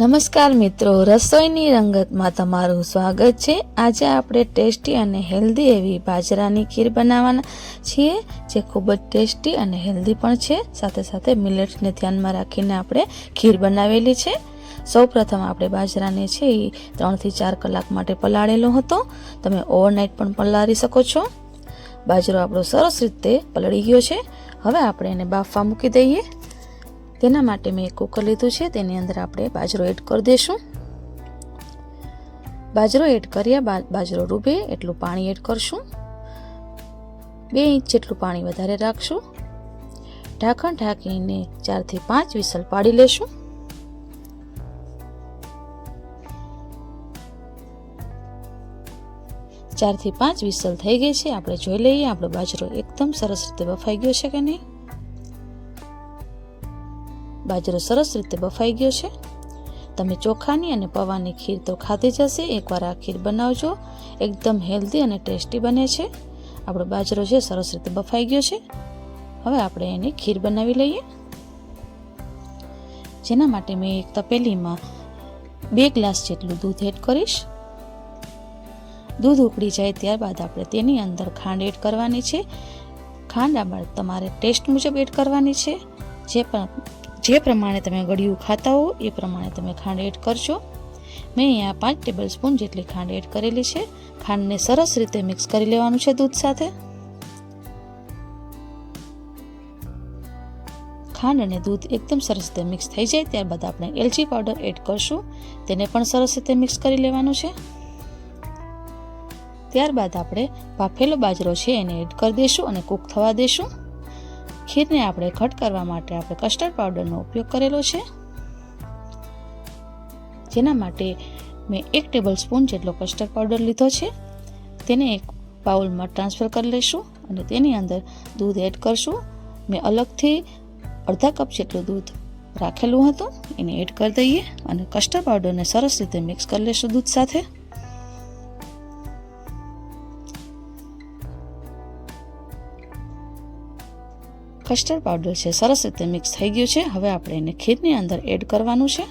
નમસ્કાર મિત્રો, રસોઈની રંગતમાં તમારું સ્વાગત છે। આજે આપણે ટેસ્ટી અને હેલ્ધી એવી બાજરાની ખીર બનાવવાના છીએ, જે ખૂબ જ ટેસ્ટી અને હેલ્ધી પણ છે। સાથે સાથે મિલેટ્સને ધ્યાનમાં રાખીને આપણે ખીર બનાવેલી છે। સૌપ્રથમ આપણે બાજરાને છે એ 3 થી 4 કલાક માટે પલાળેલો હતો। તમે ઓવરનાઇટ પણ પલાળી શકો છો। બાજરો આપણો સરસ રીતે પલળી ગયો છે। હવે આપણે એને બાફવા મૂકી દઈએ। તેના માટે મેં એક કુકર લીધું છે, તેની અંદર આપણે બાજરો એડ કરી દઈશું। બાજરો એડ કર્યા બાદ બાજરો ડૂબે એટલું પાણી એડ કરશું। 2 ઇંચ જેટલું પાણી વધારે રાખશું। ઢાંકણ ઢાંકીને 4 થી 5 વિસલ પાડી લેશું। ચાર થી 5 વિસલ થઈ ગઈ છે। આપણે જોઈ લઈએ આપણો બાજરો એકદમ સરસ રીતે બફાઈ ગયો છે કે નહીં। બાજરો સરસ રીતે બફાઈ ગયો છે। તમે ચોખાની અને પૌવાની ખીર તો ખાધી જ હશે। એકવાર આ ખીર બનાવજો, એકદમ હેલ્ધી અને ટેસ્ટી બને છે। આપણો બાજરો છે સરસ રીતે બફાઈ ગયો છે। હવે આપણે એની ખીર બનાવી લઈએ। જેના માટે મેં એક તપેલીમાં 2 ગ્લાસ જેટલું દૂધ એડ કરીશ। દૂધ ઉકળી જાય ત્યારબાદ આપણે તેની અંદર ખાંડ એડ કરવાની છે। ખાંડ આપણે તમારે ટેસ્ટ મુજબ એડ કરવાની છે। જે પ્રમાણે તમે ગળ્યું ખાતા હો એ પ્રમાણે તમે ખાંડ એડ કરજો। મેં અહીંયા 5 ટેબલ સ્પૂન જેટલી ખાંડ એડ કરેલી છે। ખાંડને સરસ રીતે મિક્સ કરી લેવાનું છે દૂધ સાથે। ખાંડ અને દૂધ એકદમ સરસ રીતે મિક્સ થઈ જાય ત્યારબાદ આપણે એલચી પાવડર એડ કરશું। તેને પણ સરસ રીતે મિક્સ કરી લેવાનું છે। ત્યારબાદ આપણે બાફેલો બાજરો છે એને એડ કરી દઈશું અને કૂક થવા દઈશું। ખીરને આપણે ઘટ કરવા માટે આપણે કસ્ટર્ડ પાવડરનો ઉપયોગ કરેલો છે। જેના માટે મેં 1 ટેબલ સ્પૂન જેટલો કસ્ટર્ડ પાવડર લીધો છે। તેને એક બાઉલમાં ટ્રાન્સફર કરી લઈશું અને તેની અંદર દૂધ એડ કરશું। મેં અલગથી અડધા કપ જેટલું દૂધ રાખેલું હતું, એને એડ કરી દઈએ અને કસ્ટર્ડ પાવડરને સરસ રીતે મિક્સ કરી લઈશું દૂધ સાથે। કસ્ટર્ડ પાવડર છે સરસ રીતે મિક્સ થઈ ગયું છે। હવે આપણે એને ખીરની અંદર એડ કરવાનું છે,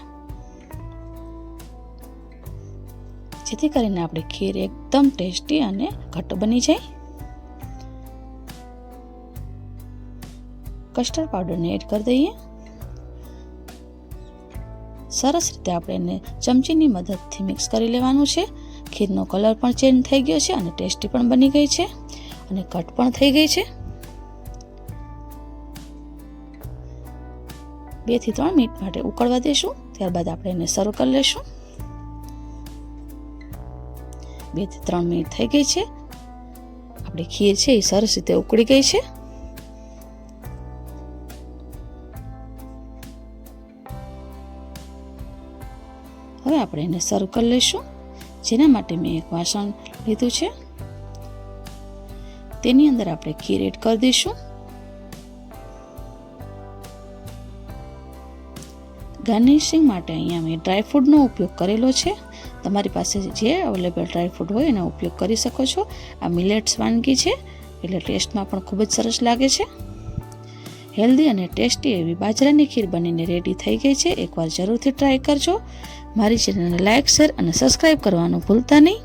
જેથી કરીને આપણી ખીર એકદમ ટેસ્ટી અને ઘટ્ટ બની જાય। કસ્ટર્ડ પાવડરને એડ કરી દઈએ। સરસ રીતે આપણે એને ચમચીની મદદથી મિક્સ કરી લેવાનું છે। ખીરનો કલર પણ ચેન્જ થઈ ગયો છે અને ટેસ્ટી પણ બની ગઈ છે અને ઘટ્ટ પણ થઈ ગઈ છે। 2 થી 3 મિનિટ માટે ઉકળવા દેશું, ત્યારબાદ આપણે એને સર્વ કરી લેશું। 2 થી 3 મિનિટ થઈ ગઈ છે। આપણી ખીર છે એ સરસ રીતે ઉકળી ગઈ છે। હવે આપણે એને સર્વ કરી લઈશું। જેના માટે મેં એક વાસણ લીધું છે, તેની અંદર આપણે ખીર એડ કરી દઈશું। ગાર્નિશિંગ માટે અહીંયા મેં ડ્રાયફ્રૂટનો ઉપયોગ કરેલો છે। તમારી પાસે જે અવેલેબલ ડ્રાયફ્રૂટ હોય એનો ઉપયોગ કરી શકો છો। આ મિલેટ્સ વાનગી છે એટલે ટેસ્ટમાં પણ ખૂબ જ સરસ લાગે છે। હેલ્ધી અને ટેસ્ટી એવી બાજરાની ખીર બનીને રેડી થઈ ગઈ છે। એકવાર જરૂરથી ટ્રાય કરજો। મારી ચેનલને લાઇક, શેર અને સબસ્ક્રાઈબ કરવાનું ભૂલતા નહીં।